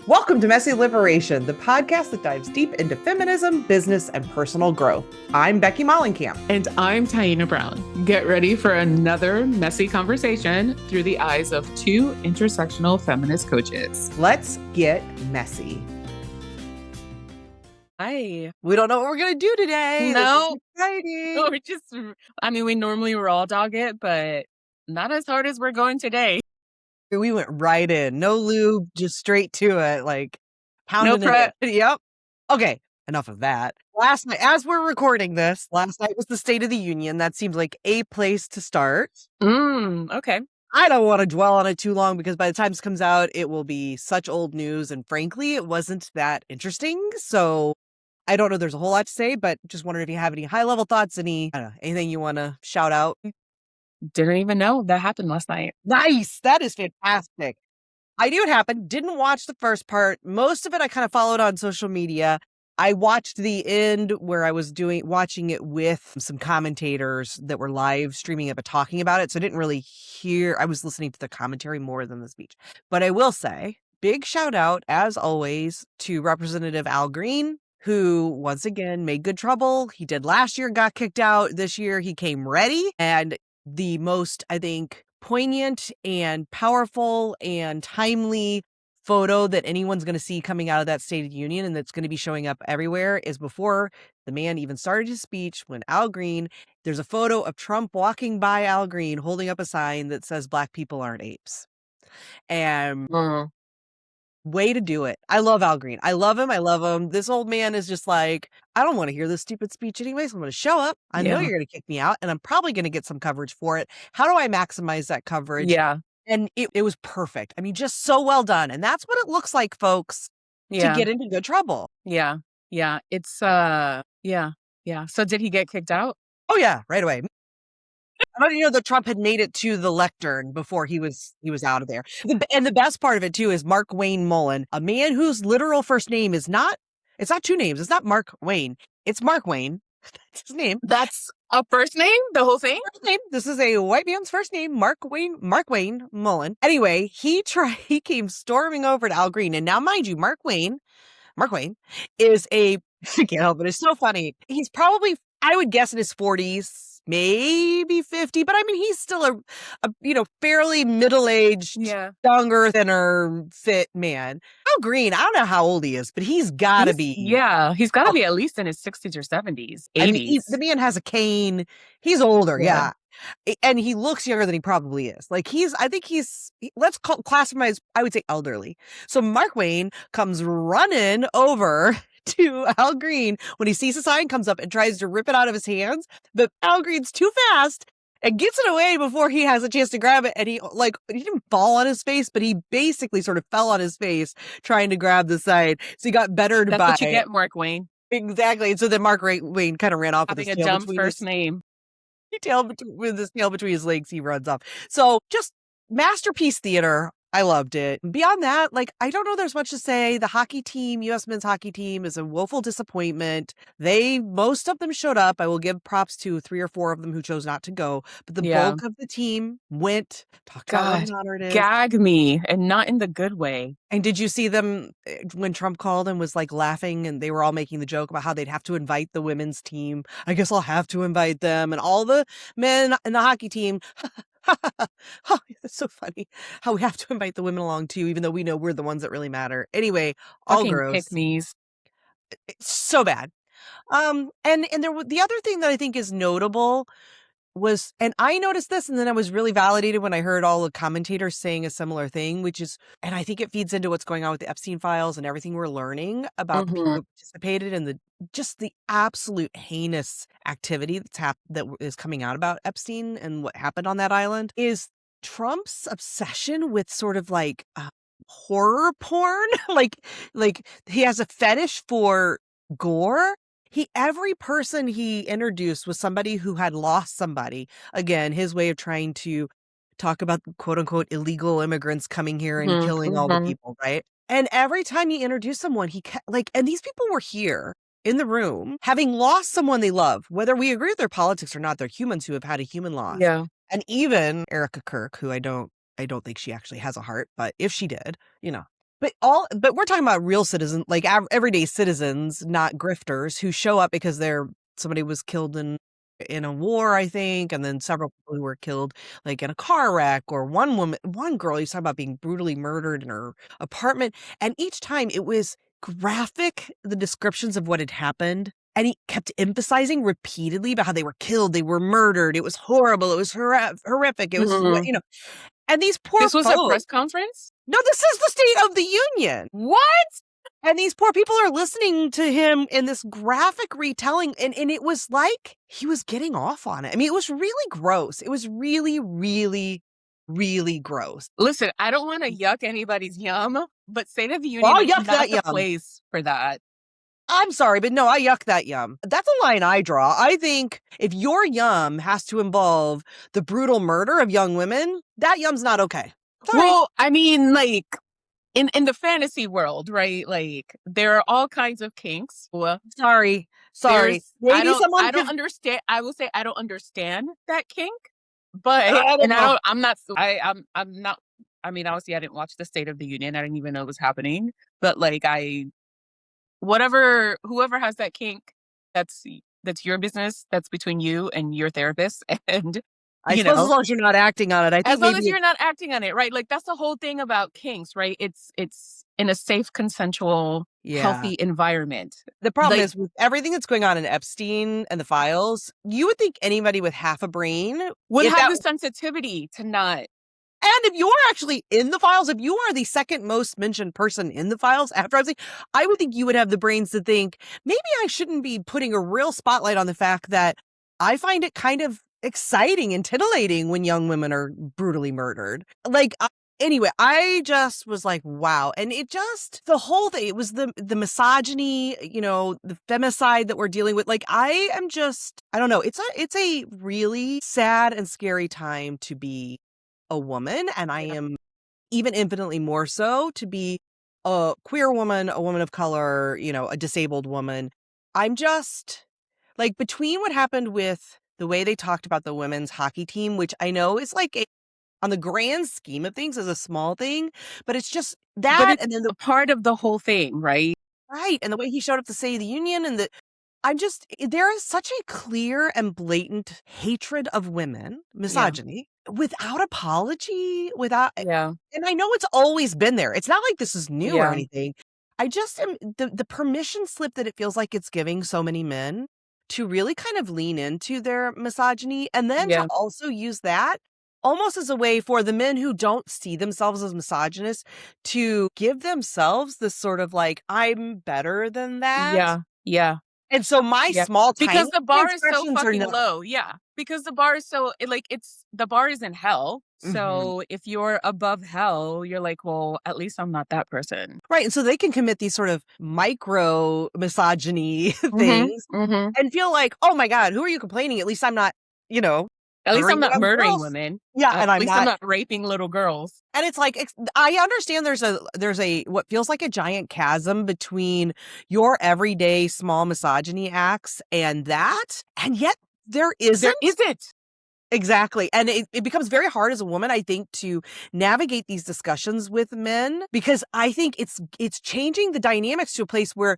Welcome to Messy Liberation, the podcast that dives deep into feminism, business, and personal growth. I'm Becky Mollenkamp. And I'm Taina Brown. Get ready for another messy conversation through the eyes of two intersectional feminist coaches. Let's get messy. Hi. We don't know what we're going to do today. No. This is exciting. We normally raw dog it, but not as hard as we're going today. We went right in. No lube, just straight to it. Like pounding No prep. it in. Yep. Okay. Enough of that. Last night, as we're recording this, last night was the State of the Union. That seems like a place to start. Okay. I don't want to dwell on it too long because by the time this comes out, it will be such old news. And frankly, it wasn't that interesting. So I don't know there's a whole lot to say, but just wondering if you have any high level thoughts, anything you want to shout out. Didn't even know that happened last night. Nice. That is fantastic. I knew it happened. Didn't watch the first part. Most of it I kind of followed on social media. I watched the end where I was watching it with some commentators that were live streaming it, but talking about it. So I didn't really hear. I was listening to the commentary more than the speech. But I will say, big shout out, as always, to Representative Al Green, who once again made good trouble. He did last year, got kicked out. This year he came ready. And the most, I think, poignant and powerful and timely photo that anyone's going to see coming out of that State of the Union and that's going to be showing up everywhere is before the man even started his speech when Al Green, there's a photo of Trump walking by Al Green holding up a sign that says Black people aren't apes. And way to do it. I love Al Green. I love him. This old man is just like, I don't want to hear this stupid speech anyway, so I'm going to show up. I know you're going to kick me out, and I'm probably going to get some coverage for it. How do I maximize that coverage? Yeah. And it was perfect. I mean, just so well done. And that's what it looks like, folks, to get into good trouble. Yeah. It's, yeah. So did he get kicked out? Oh, yeah, right away. I don't know that Trump had made it to the lectern before he was out of there. And the best part of it, too, is Mark Wayne Mullen, a man whose literal first name it's not two names. It's not Mark Wayne. It's Mark Wayne. That's his name. That's a first name? The whole thing? First name. This is a white man's first name, Mark Wayne Mullen. Anyway, he came storming over to Al Green. And now, mind you, Mark Wayne is I can't help it. It's so funny. He's probably, I would guess, in his 40s. Maybe 50, but I mean, he's still a fairly middle-aged, younger, thinner, fit man. Al Green, I don't know how old he is, but he's got to be. Yeah, he's got to be at least in his 60s or 70s, 80s. I mean, the man has a cane. He's older, yeah. And he looks younger than he probably is. Like let's classify as, I would say, elderly. So Mark Wayne comes running over to Al Green when he sees the sign comes up and tries to rip it out of his hands. But Al Green's too fast and gets it away before he has a chance to grab it. And he didn't fall on his face, but he basically sort of fell on his face trying to grab the sign. So he got bettered by. That's what you get, Mark Wayne. Exactly. And so then Mark Wayne kind of ran off having with his tail between first name. With his tail between his legs, he runs off. So just masterpiece theater. I loved it. Beyond that, I don't know there's much to say. The hockey team, U.S. men's hockey team, is a woeful disappointment. Most of them showed up. I will give props to 3 or 4 of them who chose not to go. But the bulk of the team went. God, gag me, and not in the good way. And did you see them when Trump called and was laughing, and they were all making the joke about how they'd have to invite the women's team? I guess I'll have to invite them. And all the men in the hockey team... Oh, that's so funny how we have to invite the women along too, even though we know we're the ones that really matter. Anyway, all gross. Pick-me's. It's so bad. And the other thing that I think is notable was, and I noticed this, and then I was really validated when I heard all the commentators saying a similar thing, which is, and I think it feeds into what's going on with the Epstein files and everything we're learning about people who participated in the absolute heinous activity that is coming out about Epstein and what happened on that island, is Trump's obsession with sort of horror porn. like he has a fetish for gore. Every person he introduced was somebody who had lost somebody. Again, his way of trying to talk about quote unquote illegal immigrants coming here and killing all the people, right? And every time he introduced someone, he kept, and these people were here in the room, having lost someone they love, whether we agree with their politics or not. They're humans who have had a human loss. Yeah. And even Erica Kirk, who I don't think she actually has a heart, but if she did, but we're talking about real citizens, like everyday citizens, not grifters who show up because somebody was killed in a war, I think, and then several people who were killed like in a car wreck, or one girl he's talking about being brutally murdered in her apartment. And each time it was graphic, the descriptions of what had happened. And he kept emphasizing repeatedly about how they were killed, they were murdered, it was horrible, it was horrific, it was, Mhm. and these poor This was a folks. press conference? No, this is the State of the Union. What? And these poor people are listening to him in this graphic retelling, and it was like he was getting off on it. I mean, it was really gross. It was really, really, really gross. Listen, I don't want to yuck anybody's yum, but State of the Well, Union I'll is yuck not that the yum. place for that. I'm sorry, but no, I yuck that yum. That's a line I draw. I think if your yum has to involve the brutal murder of young women, that yum's not okay. Sorry. Well, I mean, like, in the fantasy world, right? Like, there are all kinds of kinks. Well, Sorry. Maybe someone I don't could. understand. I will say I don't understand that kink, but I don't and know. I'm not. I mean, obviously, I didn't watch the State of the Union. I didn't even know it was happening. But like, whoever has that kink, that's that's your business. That's between you and your therapist, and I you suppose as know, long as you're not acting on it, I as think long maybe as you're not acting on it, right? Like, that's the whole thing about kinks, right? It's in a safe, consensual, yeah. healthy environment. The problem Like, is with everything that's going on in Epstein and the files, you would think anybody with half a brain, would if have that, the sensitivity to not. and if you're actually in the files, if you are the second most mentioned person in the files after Epstein, I would think you would have the brains to think, maybe I shouldn't be putting a real spotlight on the fact that I find it kind of exciting and titillating when young women are brutally murdered. Like, anyway, I just was like, wow. And the whole thing, it was the misogyny, the femicide that we're dealing with. Like, I don't know. It's a really sad and scary time to be a woman. And I Yeah. am even infinitely more so to be a queer woman, a woman of color, a disabled woman. I'm just like, between what happened with the way they talked about the women's hockey team, which I know is like on the grand scheme of things is a small thing, but it's just But that. it's And then a part of the whole thing, right? right. And the way he showed up to State of the Union, and there is such a clear and blatant hatred of women, Yeah. misogyny, without apology, Yeah. and I know it's always been there. It's not like this is new or Yeah. anything. I just am the permission slip that it feels like it's giving so many men to really kind of lean into their misogyny, and then to Yeah. also use that almost as a way for the men who don't see themselves as misogynists to give themselves this sort of like, I'm better than that. Yeah. Yeah. And so my Yeah. small, Because tiny the bar is so transgressions are fucking not. low. Yeah. Because the bar is so like the bar is in hell. Mhm. So if you're above hell, you're like, well, at least I'm not that person. Right, and so they can commit these sort of micro misogyny Mm-hmm. things Mm-hmm. and feel like, "Oh my god, who are you complaining? At least I'm not, you know, At least I'm murdering not young murdering girls." women. Yeah, At and I'm least I'm not, not raping little girls. and it's like, I understand there's a what feels like a giant chasm between your everyday small misogyny acts and that, and yet there There isn't. isn't. Exactly. And it becomes very hard as a woman, I think, to navigate these discussions with men, because I think it's changing the dynamics to a place where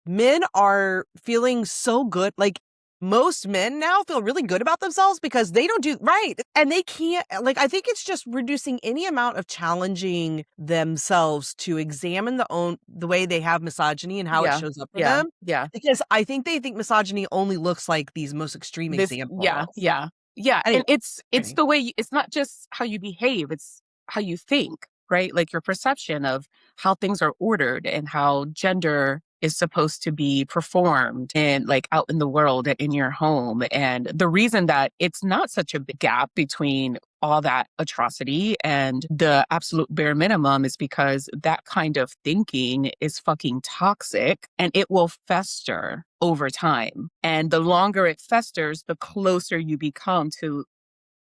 men are feeling so good. Like, most men now feel really good about themselves because they don't do right. And they can't, like, I think it's just reducing any amount of challenging themselves to examine the way they have misogyny and how it Yeah. shows up for Yeah. them. Yeah. Because I think they think misogyny only looks like these most extreme Yeah. examples. Yeah. Yeah. Anyway. And it's the way it's not just how you behave, it's how you think, right? Like your perception of how things are ordered and how gender is supposed to be performed and like out in the world and in your home. And the reason that it's not such a big gap between all that atrocity and the absolute bare minimum is because that kind of thinking is fucking toxic and it will fester over time. And the longer it festers, the closer you become to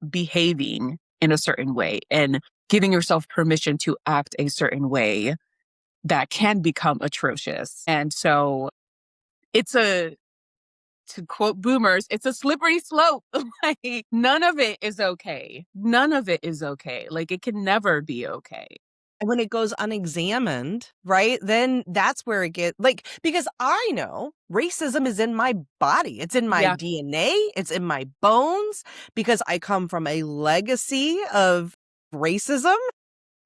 behaving in a certain way and giving yourself permission to act a certain way that can become atrocious. And so it's to quote boomers, it's a slippery slope. Like, none of it is okay. None of it is okay. Like, it can never be okay. And when it goes unexamined, right, then that's where it gets like, because I know racism is in my body. It's in my Yeah. DNA. It's in my bones because I come from a legacy of racism,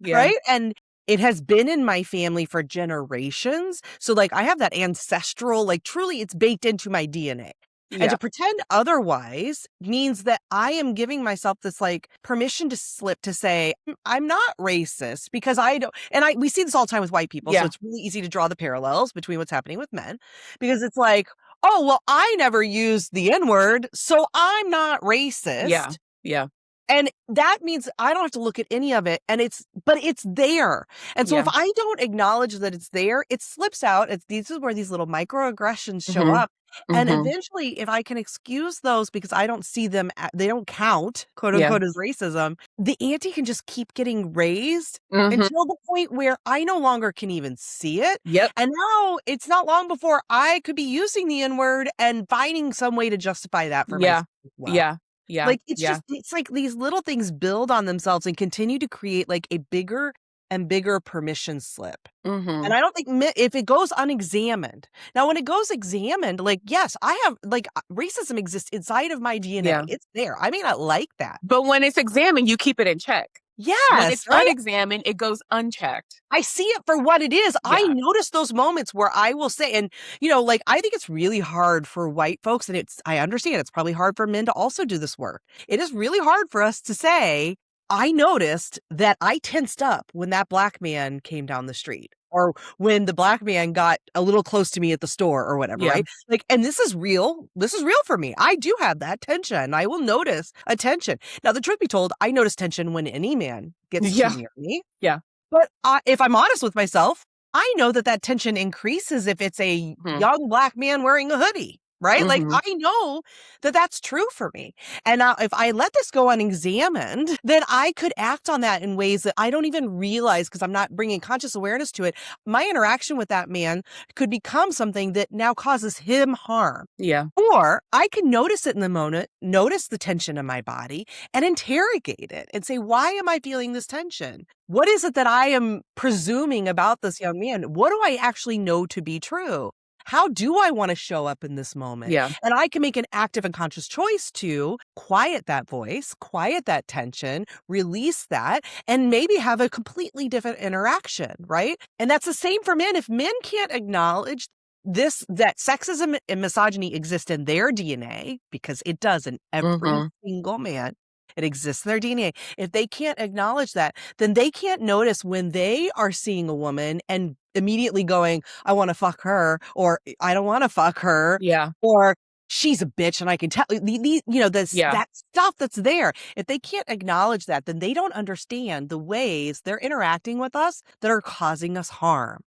Yeah. right? And it has been in my family for generations. So, like, I have that ancestral, like, truly, it's baked into my DNA. And to Yeah. pretend otherwise means that I am giving myself this, like, permission to slip to say, I'm not racist because I don't. And we see this all the time with white people. So Yeah. it's really easy to draw the parallels between what's happening with men because it's like, oh, well, I never used the N word. So I'm not Yeah. racist. Yeah. And that means I don't have to look at any of it, and but it's there. And so if Yeah. I don't acknowledge that it's there, it slips out. This is where these little microaggressions show Mhm. up. And Mhm. eventually, if I can excuse those because I don't see them, they don't count, quote Yeah. unquote, as racism, the ante can just keep getting raised Mhm. until the point where I no longer can even see it. Yep. And now it's not long before I could be using the N word and finding some way to justify that for Yeah. myself as well. Yeah. Yeah. Like, Yeah. it's like these little things build on themselves and continue to create, like, a bigger and bigger permission slip. And Mhm. I don't think if it goes unexamined. Now, when it goes examined, like, yes, I have, like, racism exists inside of my DNA. Yeah. It's there. I may not like that. But when it's examined, you keep it in check. When Yes, it's right? unexamined, it goes unchecked. I see it for what it is. I Yeah. notice those moments where I will say, and, like, I think it's really hard for white folks, and I understand it's probably hard for men to also do this work. It is really hard for us to say, I noticed that I tensed up when that black man came down the street, or when the black man got a little close to me at the store or whatever, Yeah. right? Like, and this is real. This is real for me. I do have that tension. I will notice a tension. Now, the truth be told, I notice tension when any man gets too Yeah. near me. Yeah. But if I'm honest with myself, I know that that tension increases if it's a Mhm. young black man wearing a hoodie, right? Like, Mhm. I know that that's true for me. And now if I let this go unexamined, then I could act on that in ways that I don't even realize because I'm not bringing conscious awareness to it. My interaction with that man could become something that now causes him harm. Yeah. Or I can notice it in the moment, notice the tension in my body and interrogate it and say, why am I feeling this tension? What is it that I am presuming about this young man? What do I actually know to be true? How do I want to show up in this moment? Yeah. And I can make an active and conscious choice to quiet that voice, quiet that tension, release that, and maybe have a completely different interaction, right? And that's the same for men. If men can't acknowledge that sexism and misogyny exist in their DNA, because it does in every Mhm. single man. It exists in their DNA. If they can't acknowledge that, then they can't notice when they are seeing a woman and immediately going, I want to fuck her, or I don't want to fuck her, Yeah. or she's a bitch and I can tell this Yeah. that stuff that's there. If they can't acknowledge that, then they don't understand the ways they're interacting with us that are causing us harm.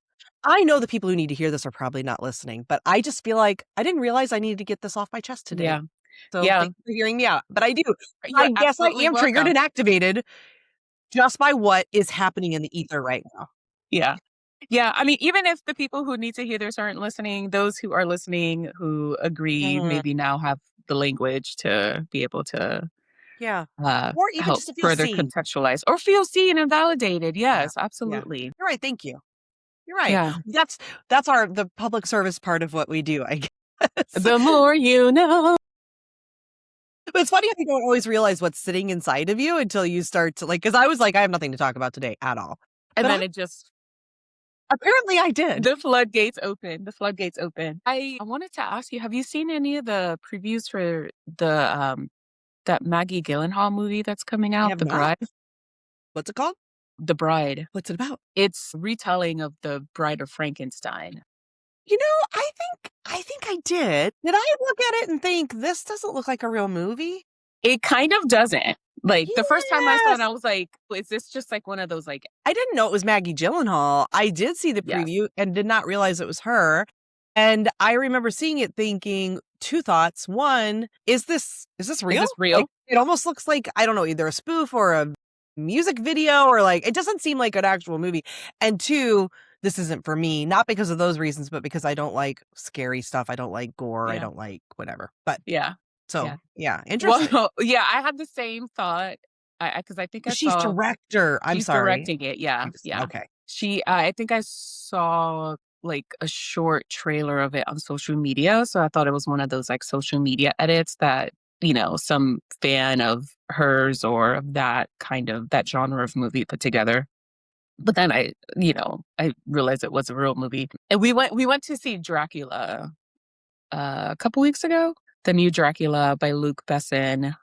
I know the people who need to hear this are probably not listening, but I just feel like I didn't realize I needed to get this off my chest today. Yeah. So Yeah. thank you for hearing me out. But I do. You're I guess I absolutely am triggered welcome. and activated just by what is happening in the ether right now. Yeah. Yeah. I mean, even if the people who need to hear this aren't listening, those who are listening who agree Mhm. maybe now have the language to be able to Yeah. Or even help just to feel further seen. contextualize or feel seen and validated. Yeah. Yes, Yeah. absolutely. You're right. Thank you. You're right. Yeah. That's the public service part of what we do, I guess. The more you know. But it's funny how you don't always realize what's sitting inside of you until you start to like, because I was like, I have nothing to talk about today at all. And But then it just apparently I did. the floodgates open. The floodgates open. I wanted to ask you, have you seen any of the previews for the that Maggie Gyllenhaal movie that's coming I out, have The not. Bride? What's it called? The Bride. What's it about? It's retelling of the Bride of Frankenstein. I think I did. Did I look at it and think this doesn't look like a real movie? It kind of doesn't. Like the first time I saw it, Yes. I was like, is this just like one of those like I didn't know it was Maggie Gyllenhaal. I did see the yes. preview and did not realize it was her. And I remember seeing it thinking two thoughts. One, is this Is real? this real? Like it almost looks like, I don't know, either a spoof or a music video or like it doesn't seem like an actual movie. And two, this isn't for me, not because of those reasons, but because I don't like scary stuff. I don't like gore. I Yeah. don't like whatever. But Yeah. so Yeah. yeah, interesting. Well, yeah, I had the same thought. Because I think I She's saw director. I'm she's sorry. directing it. Yeah, yeah. Okay. I think I saw like a short trailer of it on social media. So I thought it was one of those like social media edits that, some fan of hers or of that genre of movie put together. But then I realized it was a real movie. And we went to see Dracula a couple weeks ago, the new Dracula by Luc Besson.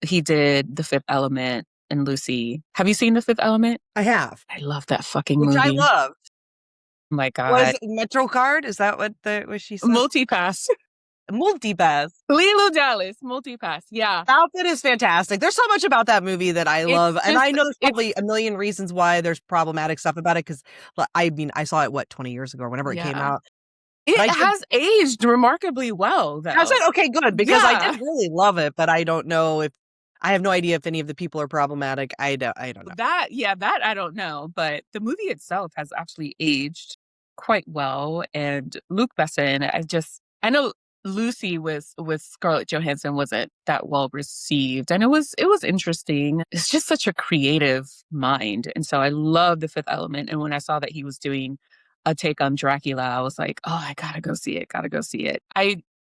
He did The Fifth Element and Lucy. Have you seen The Fifth Element? I have, I love that fucking which I movie. love. Oh my Was God. it Metro Card? Is that what she said? Multipass. Multipass. Lilo Dallas, Multipass. Yeah. The outfit is fantastic. There's so much about that movie that I love, It's and I just, know there's it's, probably a million reasons why there's problematic stuff about it, 'cause, I mean, I saw it, 20 years ago or whenever it came yeah. out, but It I did. has aged remarkably well, Has though. it? Okay, good, because I Yeah. did really love it, but I don't know if I have no idea if any of the people are problematic. I don't know. That I don't know, but the movie itself has actually aged quite well. And Luke Besson, I know Lucy with Scarlett Johansson wasn't that well received, and it was interesting. It's just such a creative mind, and so I love The Fifth Element. And when I saw that he was doing a take on Dracula, I was like, oh, I gotta go see it. Gotta go see it.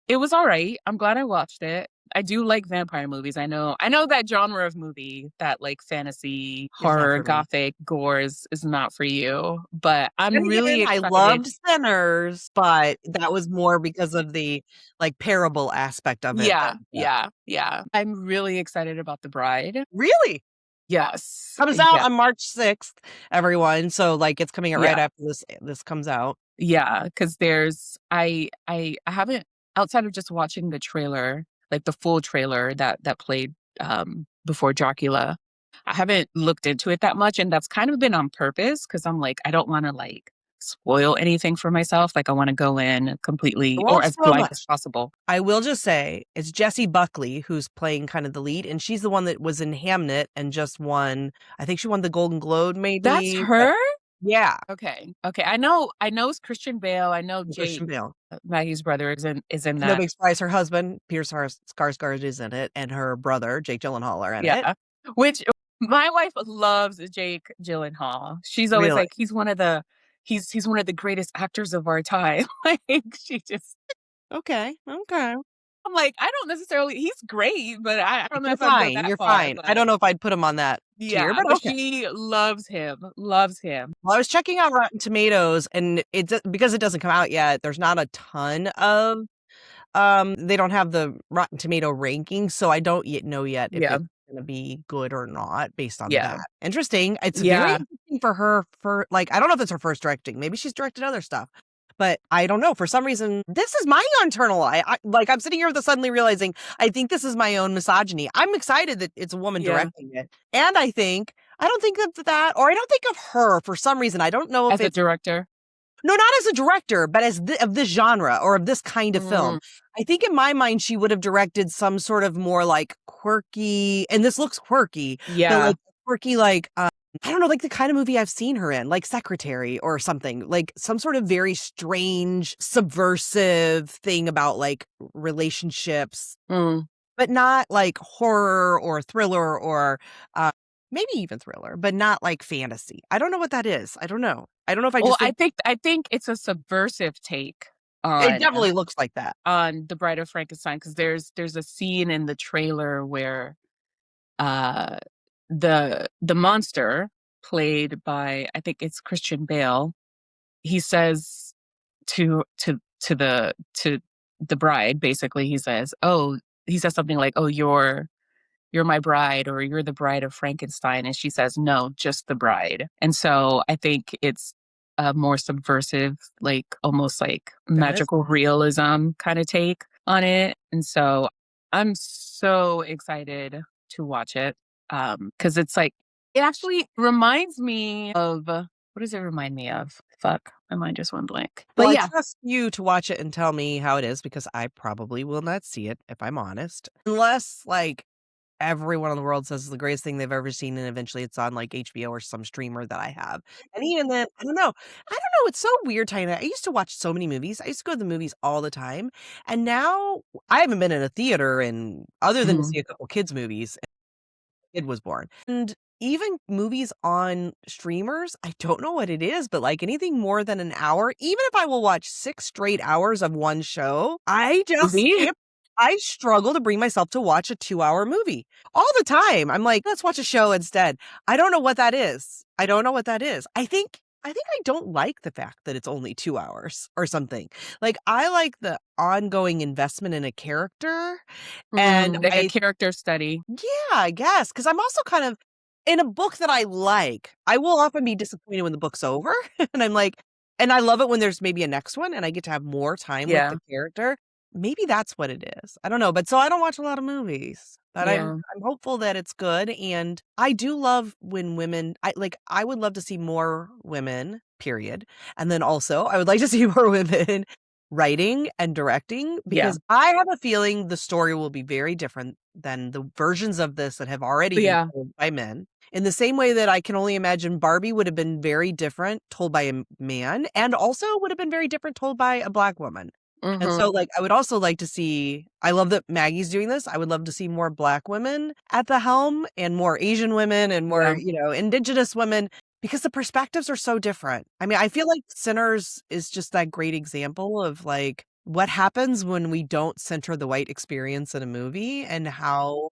It was all right. I'm glad I watched it. I do like vampire movies. I know that genre of movie, that like fantasy, It's not horror, for me. gothic, gores is not for you. But I'm Then really again, I excited. loved Sinners, but that was more because of the, like, parable aspect of it Yeah, than yeah, yeah. I'm really excited about The Bride. Really? Yes. Comes out Yeah. on March 6th, everyone, so, like, it's coming out right Yeah. after this comes out. Yeah. Cause I haven't, outside of just watching the trailer, like the full trailer that played before Dracula, I haven't looked into it that much. And that's kind of been on purpose because I'm like, I don't want to like spoil anything for myself. Like I want to go in It completely or won't as spoil blind as much. possible. I will just say it's Jessie Buckley who's playing kind of the lead, and she's the one that was in Hamnet and just won. I think she won the Golden Globe That's maybe, but her? yeah, Okay. Okay. I know it's Christian Bale. I know Jake, Christian Bale. Maggie's brother is in No that. big surprise, her husband, Pierce Skarsgård, is in it, and her brother, Jake Gyllenhaal, are in it. Yeah. Which my wife loves Jake Gyllenhaal. She's always Really? like, he's one of the greatest actors of our time. Like she just Okay, okay. I'm like, I don't necessarily he's great, but I don't know You're if I'd go fine, that you're far. fine. I But don't know if I'd put him on that tier, yeah, but but okay. she loves him. Loves him. Well, I was checking out Rotten Tomatoes, and because it doesn't come out yet, there's not a ton of they don't have the Rotten Tomato ranking, so I don't yet know yet if Yeah. it's gonna be good or not based on Yeah. that. Interesting. It's very Yeah. interesting for her for, like, I don't know if it's her first directing. Maybe she's directed other stuff. But I don't know. For some reason, this is my internal I'm sitting here with a suddenly realizing I think this is my own misogyny. I'm excited that it's a woman Yeah. directing it. And I don't think of that, or I don't think of her for some reason. I don't know if As a it's director. no, not as a director, but as of this genre or of this kind of film. Mm, I think in my mind, she would have directed some sort of more like quirky, and this looks quirky, but yeah. like quirky, like, I don't know, like the kind of movie I've seen her in, like Secretary or something, like some sort of very strange, subversive thing about like relationships, Mm. but not like horror or thriller or uh, maybe even thriller, but not like fantasy. I don't know what that is. I don't know. I don't know if I Well, just think I think it's a subversive take it on definitely looks like that. The Bride of Frankenstein because there's a scene in the trailer where uh the monster played by I think it's Christian Bale, he says to the bride, basically he says, oh, he says something like, oh, you're my bride, or you're the bride of Frankenstein. And she says, no, just the bride. And so I think it's a more subversive, like almost like That is magical realism kind of take on it. And so I'm so excited to watch it. Cause it's like, it actually reminds me of, what does it remind me of? Fuck, my mind just went blank. well, But I yeah, trust you to watch it and tell me how it is because I probably will not see it if I'm honest. Unless like everyone in the world says it's the greatest thing they've ever seen and eventually it's on like HBO or some streamer that I have. And even then, I don't know. I don't know. It's so weird, Taina. I used to watch so many movies. I used to go to the movies all the time. And now I haven't been in a theater and other than to mm, see a couple kids movies kid was born. And even movies on streamers, I don't know what it is, but like anything more than an hour, even if I will watch 6 straight hours of one show, I just Movie? can't. I struggle to bring myself to watch a 2-hour movie all the time. I'm like, let's watch a show instead. I don't know what that is. I don't know what that is. I think I don't like the fact that it's only 2 hours or something. Like, I like the ongoing investment in a character, and Like a character study. yeah, I guess, because 'cause I'm also kind of in a book that I like, I will often be disappointed when the book's over, and I'm like and I love it when there's maybe a next one and I get to have more time with Yeah. the character. Maybe that's what it is. I don't know, but so I don't watch a lot of movies, but Yeah. I'm hopeful that it's good, and I do love when women I would love to see more women, period, and then also I would like to see more women writing and directing Yeah. because I have a feeling the story will be very different than the versions of this that have already been Yeah. told by men. In the same way that I can only imagine Barbie would have been very different told by a man and also would have been very different told by a Black woman. And Mhm. so, like, I would also like to see I love that Maggie's doing this. I would love to see more Black women at the helm and more Asian women and more, Yeah. indigenous women because the perspectives are so different. I mean, I feel like Sinners is just that great example of, like, what happens when we don't center the white experience in a movie and how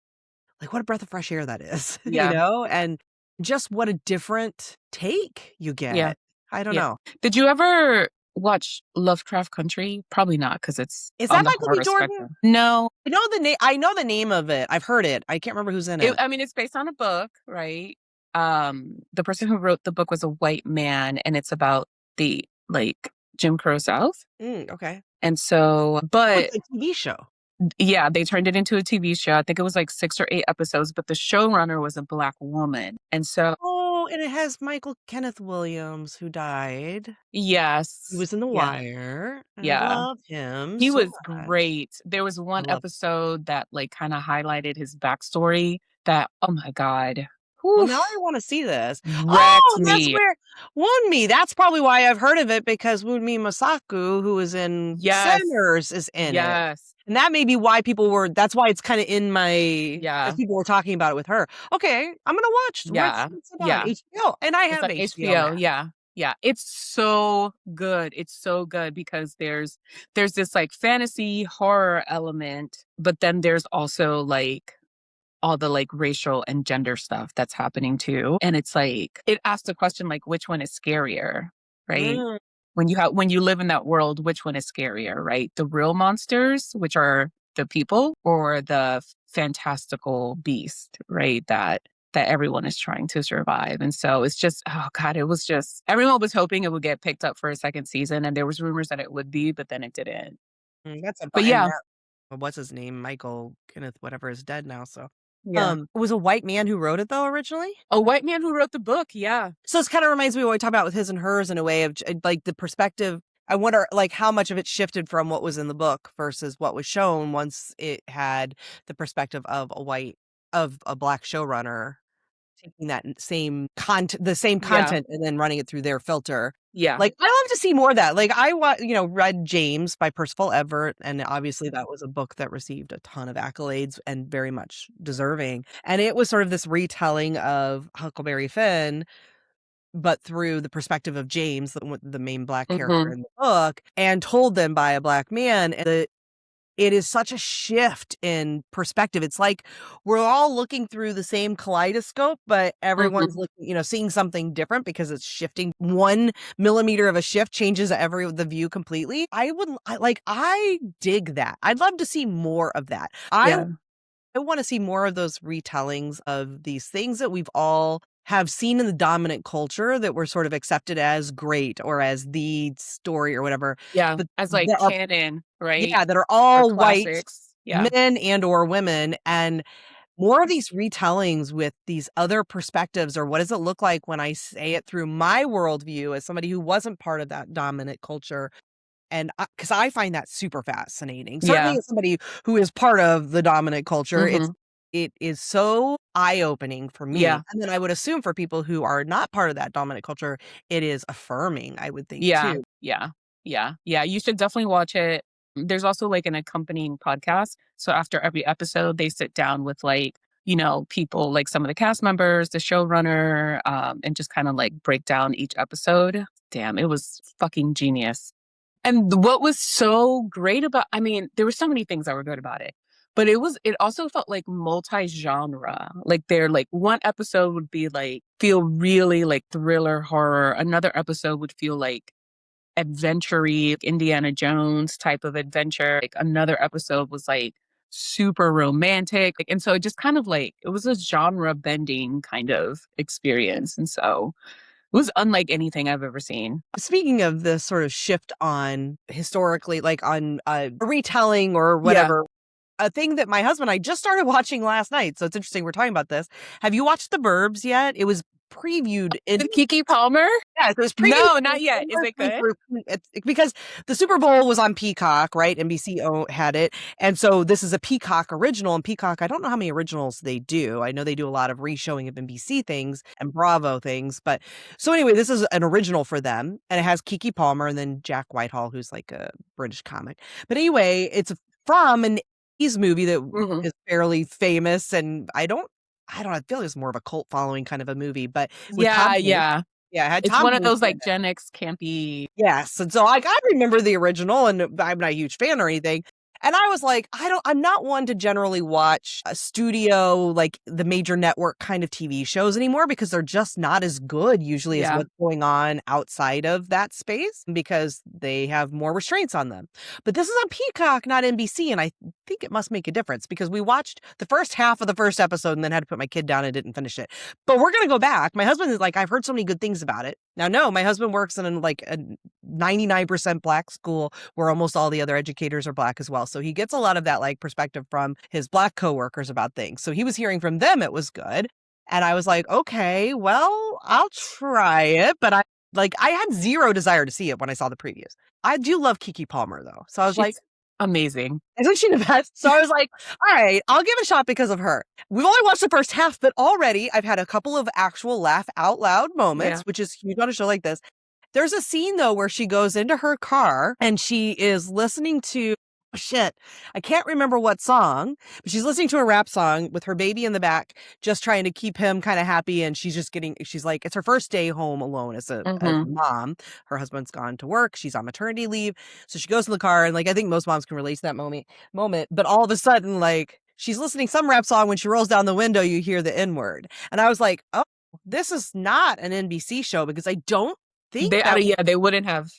like, what a breath of fresh air that is, Yeah. And just what a different take you Yeah. get. I don't Yeah. know. Did you ever watch Lovecraft Country? Probably not, because it's Is on that the Michael B. horror Jordan? spectrum. No. I know the name of it. I've heard it. I can't remember who's in it. I mean, it's based on a book, right? The person who wrote the book was a white man, and it's about the, like, Jim Crow South. Okay. And so Oh, it's but a TV show. yeah, they turned it into a TV show. I think it was like 6 or 8 episodes, but the showrunner was a Black woman. And so Oh, and it has Michael Kenneth Williams, who died. He yes. was in The Yeah. Wire, and I Yeah. love him He so was much. great. There was I one love episode that, like, kinda highlighted his backstory that, oh my god, Well, whew, now I wanna see this. wrecked Oh, that's me. where Wunmi, that's probably why I've heard of it because Wunmi Masaku, who is in Yes. Sinners, is in it. Yes. And that may be why that's why it's kinda in my as Yeah. people were talking about it with her. Okay, I'm gonna watch. Yeah. What's it on? Yeah. HBO, and I It's have on HBO HBO, Max. yeah. Yeah. It's so good. It's so good because there's this, like, fantasy horror element, but then there's also, like, all the, like, racial and gender stuff that's happening too, and it's like it asks the question, like, which one is scarier, right? Mm. When you live in that world, which one is scarier, right? The real monsters, which are the people, or the fantastical beast, right? That everyone is trying to survive. And so it's just, oh God, it was just everyone was hoping it would get picked up for a second season, and there was rumors that it would be, but then it didn't. That's a bu But and yeah, that what's his name? Michael Kenneth whatever is dead now, so, yeah. it was a white man who wrote it though originally? A white man who wrote the book, yeah. So this kinda reminds me of what we talked about with his and hers in a way of like, the perspective I wonder, like, how much of it shifted from what was in the book versus what was shown once it had the perspective of a Black showrunner taking that the same Yeah, content and then running it through their filter. yeah, Like, I love to see more of that. Like, read James by Percival Everett, and obviously that was a book that received a ton of accolades and very much deserving. And it was sort of this retelling of Huckleberry Finn but through the perspective of James, the main Black character mhm, in the book, and told them by a Black man, and it is such a shift in perspective. It's like we're all looking through the same kaleidoscope, but everyone's mhm, looking, seeing something different because it's shifting. 1 millimeter of a shift changes the view completely. I dig that. I'd love to see more of that. yeah, I wanna see more of those retellings of these things that we've all have seen in the dominant culture that were sort of accepted as great or as the story or whatever, yeah, but as, like, that are canon, right? that are Or all white classics, yeah, men and or women, and more of these retellings with these other perspectives, or what does it look like when I say it through my worldview as somebody who wasn't part of that dominant culture, and because I find that super fascinating. Certainly yeah, as somebody who is part of the dominant culture, mhm, it is so eye-opening for me, yeah, and then I would assume for people who are not part of that dominant culture, it is affirming, I would think yeah, too. yeah, yeah, yeah, you should definitely watch it. There's also, like, an accompanying podcast, so after every episode, they sit down with, like, people, like some of the cast members, the showrunner, and just kind of like break down each episode. Damn, it was fucking genius. And what was so great about, I mean, there were so many things that were good about it, but it also felt like multi-genre. Like like one episode would be like, feel really like thriller horror. Another episode would feel like adventure-y, Indiana Jones type of adventure. Like another episode was like super romantic. And so it just kind of like, it was a genre bending kind of experience. And so it was unlike anything I've ever seen. Speaking of this sort of shift on historically, like on retelling or Yeah. whatever, a thing that my husband and I just started watching last night. So it's interesting we're talking about this. Have you watched The Burbs yet? It was previewed in With Kiki Palmer? Yeah, so it was previewed No, in not yet. Is it good? because the Super Bowl was on Peacock, right? NBC had it. And so this is a Peacock original. And Peacock, I don't know how many originals they do. I know they do a lot of reshowing of NBC things and Bravo things. But so anyway, this is an original for them. And it has Kiki Palmer and then Jack Whitehall, who's like a British comic. But anyway, it's from an 80s movie that Mhm. is fairly famous. And I don't know, I feel like it's more of a cult following kind of a movie, but with Tom Yeah, Hanks. yeah. Yeah, it had It's Tom one of Hanks those in like it. Gen X campy. Yes, and so, like, I remember the original, and I'm not a huge fan or anything, and I was like, I'm not one to generally watch a studio, like, the major network kind of TV shows anymore because they're just not as good usually as Yeah. what's going on outside of that space because they have more restraints on them. But this is on Peacock, not NBC, and I think it must make a difference because we watched the first half of the first episode and then had to put my kid down and didn't finish it. But we're gonna go back. My husband is like, "I've heard so many good things about it." Now, no, my husband works in, like, a 99% Black school where almost all the other educators are Black as well. So he gets a lot of that, like, perspective from his Black coworkers about things. So he was hearing from them it was good. And I was like, "Okay, well, I'll try it." But I had zero desire to see it when I saw the previews. I do love Kiki Palmer, though. So I was like, She's amazing. isn't she the best? So I was like, all right, I'll give it a shot because of her. We've only watched the first half, but already I've had a couple of actual laugh out loud moments, Yeah. which is huge on a show like this. There's a scene, though, where she goes into her car and she is listening to, oh, shit, I can't remember what song, but she's listening to a rap song with her baby in the back, just trying to keep him kind of happy. And she's like, it's her first day home alone as a Mhm. mom. Her husband's gone to work. She's on maternity leave. So she goes in the car. And like, I think most moms can relate to that moment. But all of a sudden, like, she's listening some rap song. When she rolls down the window, you hear the N word. And I was like, oh, this is not an NBC show because I don't think that They wouldn't have.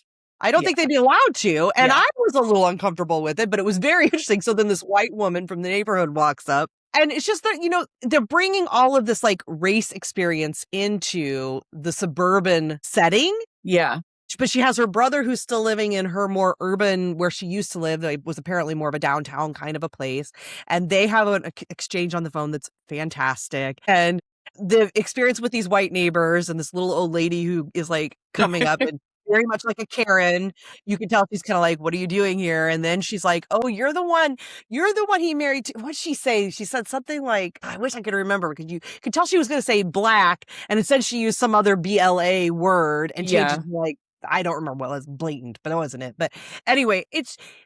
I don't Yeah. think they'd be allowed to, and Yeah. I was a little uncomfortable with it, but it was very interesting. So then this white woman from the neighborhood walks up, and it's just that, they're bringing all of this, like, race experience into the suburban setting, Yeah. but she has her brother who's still living in her more urban where she used to live. It was apparently more of a downtown kind of a place, and they have an exchange on the phone that's fantastic, and the experience with these white neighbors and this little old lady who is, like, coming up and very much like a Karen. You can tell she's kinda like, "What are you doing here?" And then she's like, "Oh, you're the one he married to." What'd she say? She said something like, I wish I could remember because you could tell she was gonna say black, and instead she used some other BLA word and changed Yeah. it to, like, I don't remember what it was, blatant, but that wasn't it. But anyway,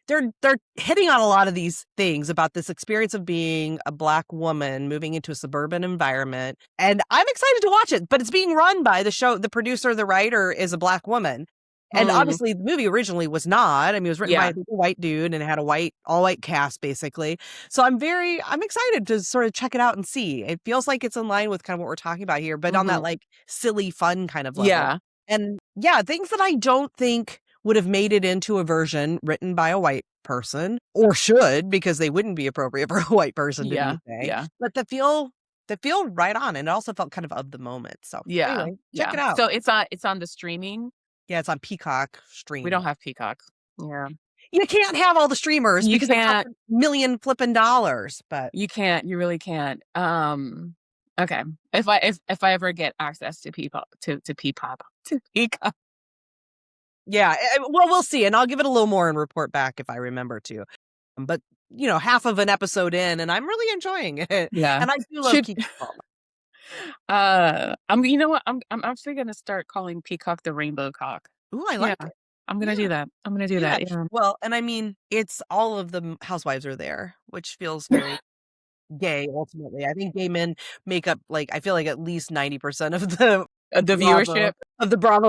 they're hitting on a lot of these things about this experience of being a Black woman moving into a suburban environment. And I'm excited to watch it, but it's being run by the producer, the writer is a Black woman. And Mm. obviously the movie originally was not. I mean, it was written by Yeah. I think, a white dude and it had a all white cast basically. So I'm excited to sort of check it out and see. It feels like it's in line with kind of what we're talking about here, but on that, Mhm. like, silly fun kind of level. Yeah. And yeah, things that I don't think would have made it into a version written by a white person, or should, because they wouldn't be appropriate for a white person to Yeah. be saying, Yeah. but that feel right on, and it also felt kind of the moment. So Yeah. anyway, check Yeah. it out. So it's on the streaming. Yeah, it's on Peacock We stream. don't have Peacock. Yeah. You can't have all the streamers You because it costs can't. $1 million flipping dollars, but You can't. You really can't. Okay. If I ever get access to Peacock to Peacock. yeah, well, we'll see, and I'll give it a little more and report back if I remember to. But, half of an episode in, and I'm really enjoying it, Yeah. and I do love Should Keke Palmer. you know what? I'm actually gonna start calling Peacock the Rainbow Cock. Ooh, I Yeah. like it. I'm gonna do Yeah, that. I'm gonna do yeah. that. Yeah. Well, and I mean, it's all of the housewives are there, which feels very gay ultimately. I think gay men make up, like, I feel like at least 90% of the The Bravo viewership.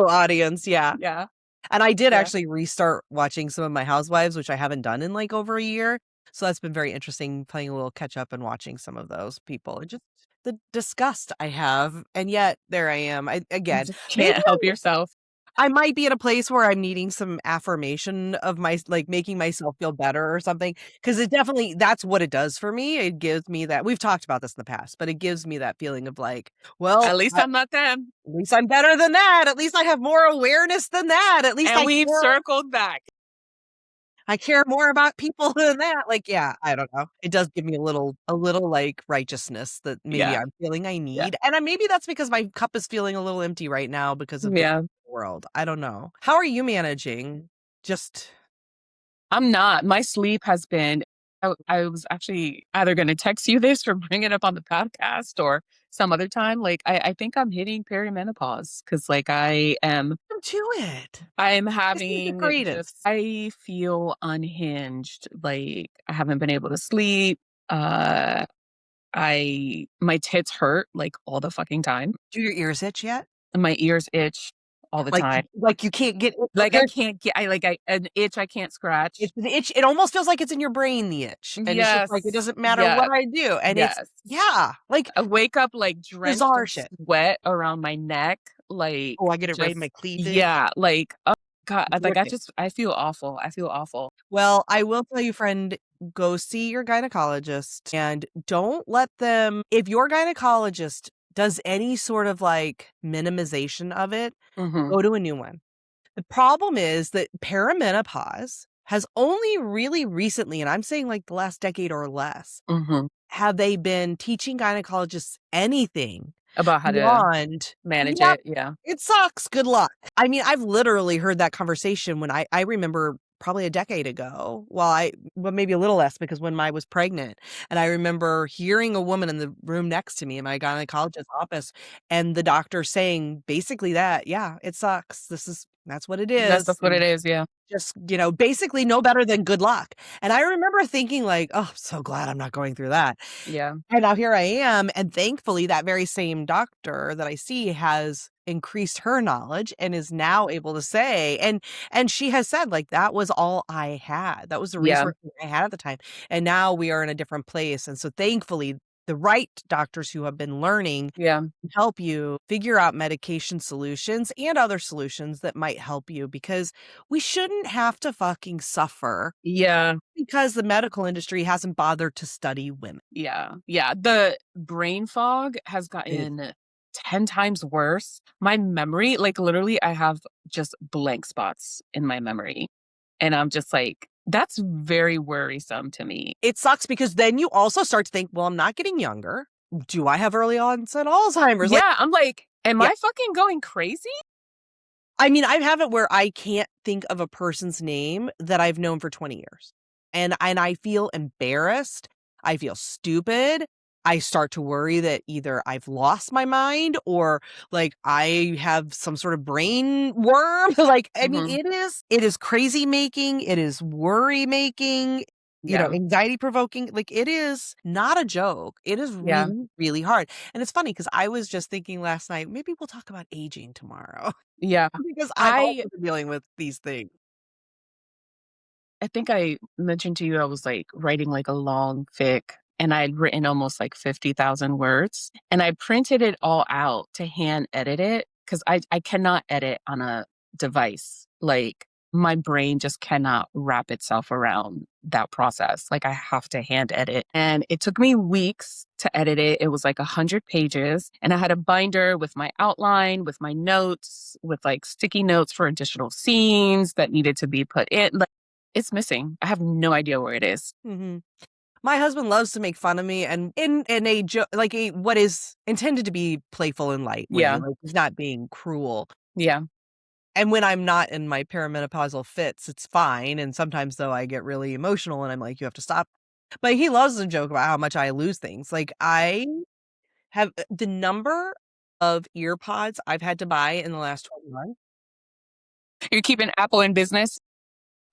audience, yeah. Yeah. And I did Yeah. actually restart watching some of my Housewives, which I haven't done in, like, over a year. So that's been very interesting playing a little catch up and watching some of those people, and just the disgust I have, and yet there I am. I You again, just maybe can't help yourself. I might be at a place where I'm needing some affirmation of like, making myself feel better or something, because it definitely that's what it does for me. It gives me that we've talked about this in the past, but it gives me that feeling of like, well, At least I'm not them. at least I'm better than that. At least I have more awareness than that. At least And we've circled back. I care more about people than that. Like, yeah, I don't know. It does give me a little like righteousness that maybe Yeah. I'm feeling I Yeah. need. And maybe that's because my cup is feeling a little empty right now because of the Yeah. world. I don't know. How are you managing? Just I'm not. My sleep has been I was actually either gonna text you this or bring it up on the podcast or some other time. Like, I think I'm hitting perimenopause because, like, to it. I am This is the having just greatest. I feel unhinged. Like, I haven't been able to sleep. Uh, I my tits hurt, like, all the fucking time, Do your ears itch yet? and my ears itch all the Like time. like you can't get Like, I there's can't get I an itch I can't scratch. it's the itch. It almost feels like it's in your brain, the itch. And it's just like it Yes. doesn't matter what Yeah. I do. And it's Yes. yeah, like I wake up, like, drenched bizarre in shit. sweat around my neck, like, Oh, I get it right in my just cleavage. yeah, like, oh god, It's like, wicked. I feel awful, I feel awful. Well, I will tell you, friend, go see your gynecologist and don't let them if your gynecologist does any sort of like minimization of it, Mhm, go to a new one. The problem is that perimenopause has only really recently, and I'm saying like the last decade or less, mhm. have they been teaching gynecologists anything About how to beyond, manage "Yep, it, yeah. it sucks, good luck." I mean, I've literally heard that conversation when I remember probably a decade ago, well, maybe a little less because when I was pregnant, and I remember hearing a woman in the room next to me in my gynecologist's office, and the doctor saying basically that, "Yeah, it sucks. That's what it is, That's what it and is, yeah. just, basically no better than good luck." And I remember thinking like, "Oh, I'm so glad I'm not going through that." Yeah, And now here I am, and thankfully, that very same doctor that I see has increased her knowledge and is now able to say and she has said, like, "That was all I had. That was the yeah, resources I had at the time, and now we are in a different place." And so, thankfully, the right doctors who have been learning yeah, can help you figure out medication solutions and other solutions that might help you because we shouldn't have to fucking suffer yeah, because the medical industry hasn't bothered to study women. yeah, yeah. The brain fog has Ugh. gotten 10 times worse. My memory, like, literally, I have just blank spots in my memory, and I'm just like, that's very worrisome to me. It sucks because then you also start to think, "Well, I'm not getting younger. Do I have early onset Alzheimer's?" Like, Yeah, I'm like, am yeah. I fucking going crazy? I mean, I have it where I can't think of a person's name that I've known for 20 years. And I feel embarrassed. I feel stupid. I start to worry that either I've lost my mind or like I have some sort of brain worm. Like, I mean, Mhm. it is crazy making, it is worry making, Yeah, anxiety provoking. Like it is not a joke. It is yeah, really, really hard. And it's funny because I was just thinking last night, maybe we'll talk about aging tomorrow. yeah. Because I've I also been dealing with these things. I think I mentioned to you I was, like, writing, like, a long fic, and I'd written almost, like, 50,000 words, and I printed it all out to hand edit it because I cannot edit on a device. Like, my brain just cannot wrap itself around that process. Like, I have to hand edit, and it took me weeks to edit it. It was, like, 100 pages, and I had a binder with my outline, with my notes, with, like, sticky notes for additional scenes that needed to be put in. It's missing. I have no idea where it is. Mhm. My husband loves to make fun of me and in a like a what is intended to be playful and light way, Yeah, like he's not being cruel. yeah, And when I'm not in my perimenopausal fits, it's fine. And sometimes though I get really emotional and I'm like, you have to stop. But he loves to joke about how much I lose things. Like I have the number of ear pods I've had to buy in the last 12 months. you're keeping Apple in business?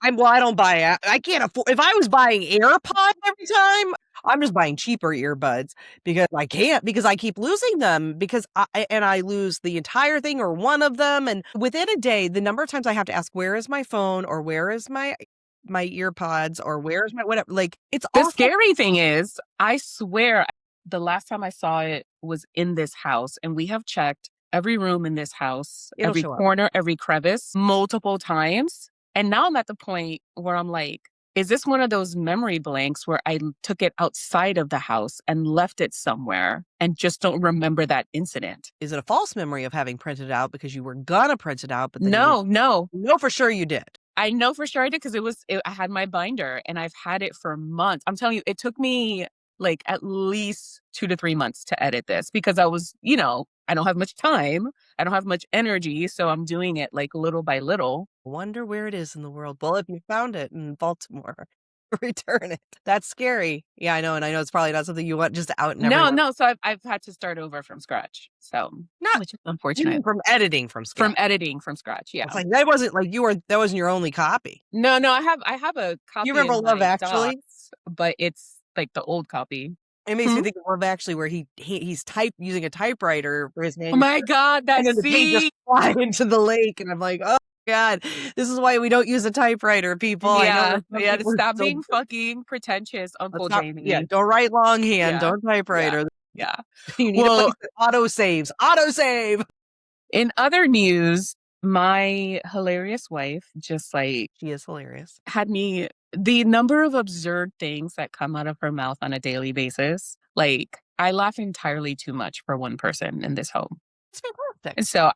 I don't buy, I can't afford, if I was buying AirPods every time, I'm just buying cheaper earbuds because I can't, because I keep losing them because I lose the entire thing or one of them. And within a day, the number of times I have to ask, where is my phone, or where is my earpods, or where's my whatever, like, it's The awful. scary thing is, I swear, the last time I saw it was in this house, and we have checked every room in this house, It'll every show up. corner, every crevice, multiple times. And now I'm at the point where I'm like, is this one of those memory blanks where I took it outside of the house and left it somewhere and just don't remember that incident? Is it a false memory of having printed it out because you were gonna print it out, but then you No, no. know for sure you did? I know for sure I did because I had my binder and I've had it for months. I'm telling you, it took me like at least 2 to 3 months to edit this because I was, I don't have much time. I don't have much energy. So I'm doing it like little by little. Wonder where it is in the world. Well, if you found it in Baltimore, return it. That's scary. Yeah, I know. And I know it's probably not something you want just out and No, everyone. no. So I've had to start over from scratch. So, Not, which is you mean unfortunate. from editing from scratch. From editing from scratch. Yeah. It's like, that wasn't like that wasn't your only copy. No, no. I have a You copy remember in Love my Actually? docs, but it's like the old copy. It makes Hmm? me think of Love Actually, where he's using a typewriter for his Oh my manuscript, God, and that then the pages scene. fly into the lake, and I'm like, oh God, this is why we don't use a typewriter, people. I know Yeah, there's some yeah, to people who stop still being fucking pretentious, let's Uncle not, yeah, Jamie. don't write longhand, Yeah, don't yeah, typewriter. yeah. You need a place Well, that auto saves. Auto save. in other news, my hilarious wife just like She is hilarious. had me the number of absurd things that come out of her mouth on a daily basis. Like, I laugh entirely too much for one person in this home. It's fantastic. And so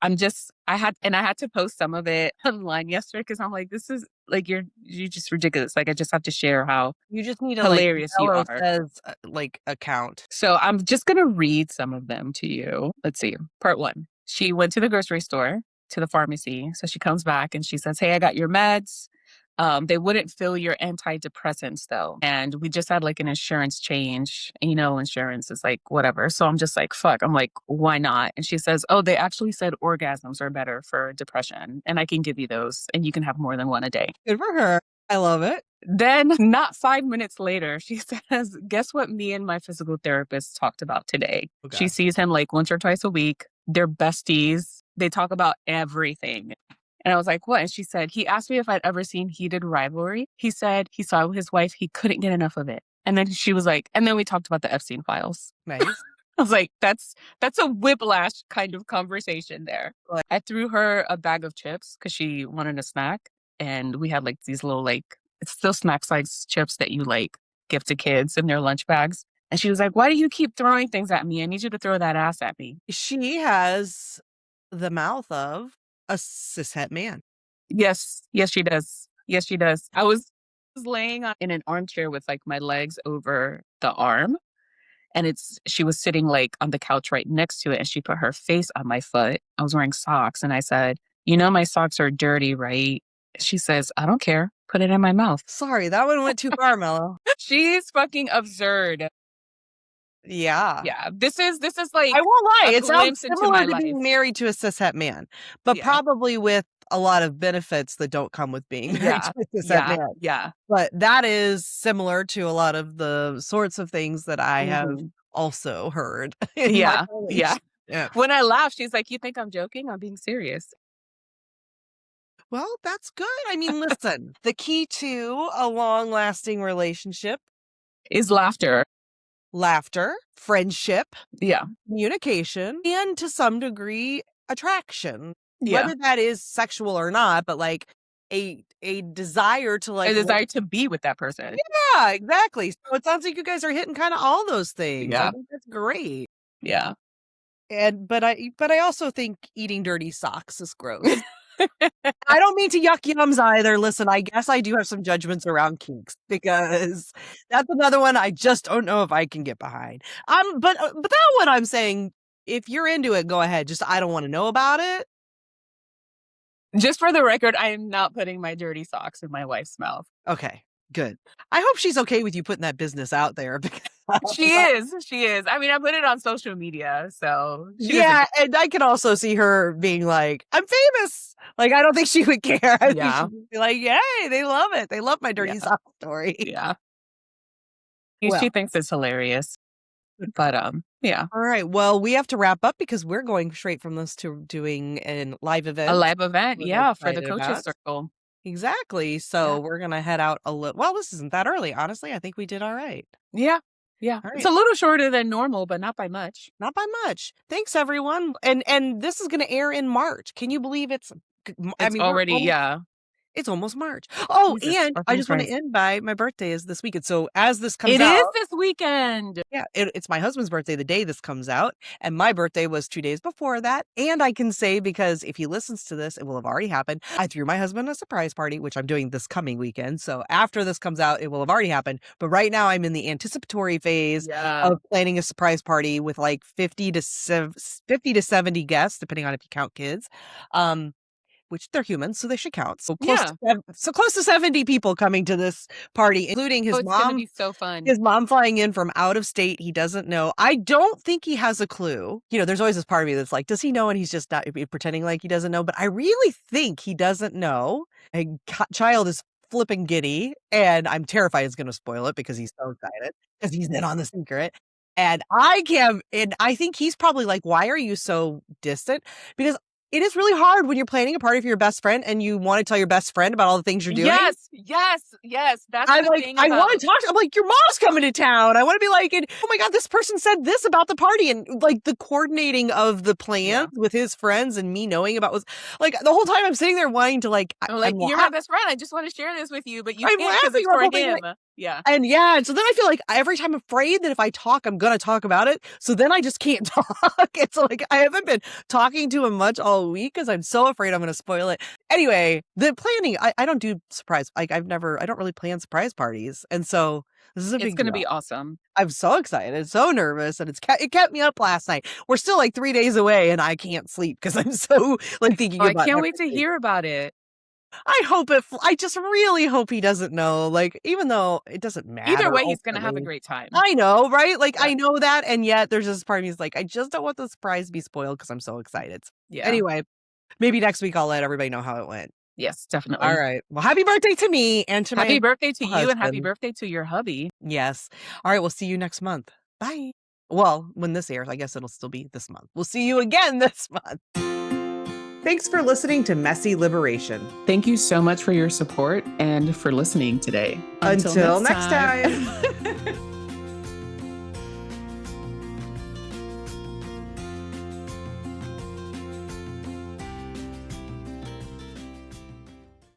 I had to post some of it online yesterday because I'm like, this is like, you're just ridiculous. Like, I just have to share how You just need a, like, hilarious you Yellow are. Says, like, account. So I'm just going to read some of them to you. Let's see. Part one. She went to the grocery store, to the pharmacy. So she comes back and she says, hey, I got your meds. They wouldn't fill your antidepressants though. And we just had like an insurance change. And, insurance is like whatever. So I'm just like, fuck. I'm like, why not? And she says, oh, they actually said orgasms are better for depression. And I can give you those and you can have more than one a day. Good for her. I love it. Then, not 5 minutes later, she says, guess what me and my physical therapist talked about today? Okay. She sees him like once or twice a week. They're besties. They talk about everything. And I was like, what? And she said, he asked me if I'd ever seen Heated Rivalry. He said he saw his wife. He couldn't get enough of it. And then she was like, and then we talked about the Epstein files. Nice. I was like, that's a whiplash kind of conversation there. Right. I threw her a bag of chips because she wanted a snack. And we had like these little, like, it's still snack size chips that you like give to kids in their lunch bags. And she was like, why do you keep throwing things at me? I need you to throw that ass at me. She has the mouth of a cishet man. Yes. Yes, she does. Yes, she does. I was laying in an armchair with like my legs over the arm. And she was sitting like on the couch right next to it. And she put her face on my foot. I was wearing socks. And I said, my socks are dirty, right? She says, I don't care. Put it in my mouth. Sorry, that one went too far, Mello. She's fucking absurd. Yeah. Yeah. This is like, I won't lie. a It sounds glimpse into similar my to life. being married to a cishet man, but Yeah. probably with a lot of benefits that don't come with being married Yeah. to a cishet Yeah. man. Yeah. But that is similar to a lot of the sorts of things that I have Mhm. also heard in my Yeah. relationship. Yeah. When I laugh, she's like, you think I'm joking? I'm being serious. Well, that's good. I mean, listen, the key to a long-lasting relationship, Is laughter. laughter, friendship, Yeah. communication, and to some degree, attraction. Yeah. Whether that is sexual or not, but like a desire to like A desire to be with that person. yeah, exactly. So it sounds like you guys are hitting kind of all those things. I Yeah. think that's great. Yeah. And but I also think eating dirty socks is gross. I don't mean to yuck yums either. Listen, I guess I do have some judgments around kinks because that's another one I just don't know if I can get behind. But that one I'm saying, if you're into it, go ahead. Just I don't want to know about it. Just for the record, I am not putting my dirty socks in my wife's mouth. Okay, good. I hope she's okay with you putting that business out there because She is. She is. I mean, I put it on social media, so yeah, and I can also see her being like, "I'm famous. Like, I don't think she would care. I think Yeah. she'd just be like, "Yay, they love it. They love my dirty Yeah. sock story." Yeah. Well, She thinks it's hilarious. But, yeah. all right. Well, we have to wrap up because we're going straight from this to doing a live A event. live event, We're yeah, for the excited coaches about. circle. Exactly. Yeah. So we're gonna head out a little. Well, this isn't that early, honestly. I think we did all right. Yeah. Yeah. All It's right. a little shorter than normal, but not by much. Not by much. Thanks, everyone. And this is gonna air in March. Can you believe it's? I It's mean, already yeah. it's almost March. Oh, Jesus, and our I time just want to flies. end by my birthday is this weekend. So as this comes It out, is this weekend. yeah, it's my husband's birthday the day this comes out, and my birthday was 2 days before that. And I can say, because if he listens to this, it will have already happened. I threw my husband a surprise party, which I'm doing this coming weekend. So after this comes out, it will have already happened. But right now, I'm in the anticipatory phase Yeah. of planning a surprise party with like 50 to 70 guests, depending on if you count kids. Which they're humans, so they should count. Yeah. So close to 70 people coming to this party, including Oh, his it's gonna mom. be so fun. His mom flying in from out of state. He doesn't know. I don't think he has a clue. You know, there's always this part of me that's like, does he know? And he's just not pretending like he doesn't know. But I really think he doesn't know. A child is flipping giddy, and I'm terrified it's going to spoil it because he's so excited because he's in on the secret. And I think he's probably like, why are you so distant? Because it is really hard when you're planning a party for your best friend and you want to tell your best friend about all the things you're doing. Yes, yes, yes. That's I'm the like, thing I about want to talk. I'm like, your mom's coming to town. I want to be like, oh my God, this person said this about the party. And like the coordinating of the plans with his friends and me knowing about was like the whole time I'm sitting there wanting to like, I'm like, you're my best friend. I just want to share this with you, but you I'm can't because laughing. it's I'm for hoping him. like, Yeah. and yeah, and so then I feel like every time I'm afraid that if I talk, I'm gonna talk about it. So then I just can't talk. It's like I haven't been talking to him much all week because I'm so afraid I'm gonna spoil it. Anyway, the planning, I don't do surprise. Like I don't really plan surprise parties, and so this is a It's big gonna deal. be awesome. I'm so excited, so nervous, and it kept me up last night. We're still like 3 days away, and I can't sleep because I'm so like thinking Oh, I about can't wait to everything. hear about it. I just really hope he doesn't know, like, even though it doesn't Either matter way, he's gonna have a ultimately. great time. I know, right? Like, Yeah. I know that, and yet there's this part of me is like, I just don't want the surprise to be spoiled because 'cause I'm so excited. Yeah. Anyway, maybe next week I'll let everybody know how it went. Yes, definitely. Alright. Well, happy birthday to me and to Happy my birthday to you and happy husband. birthday to your hubby. Yes. Alright, we'll see you next month. Bye. Well, when this airs, I guess it'll still be this month. We'll see you again this month. Thanks for listening to Messy Liberation. Thank you so much for your support and for listening today. Until next time.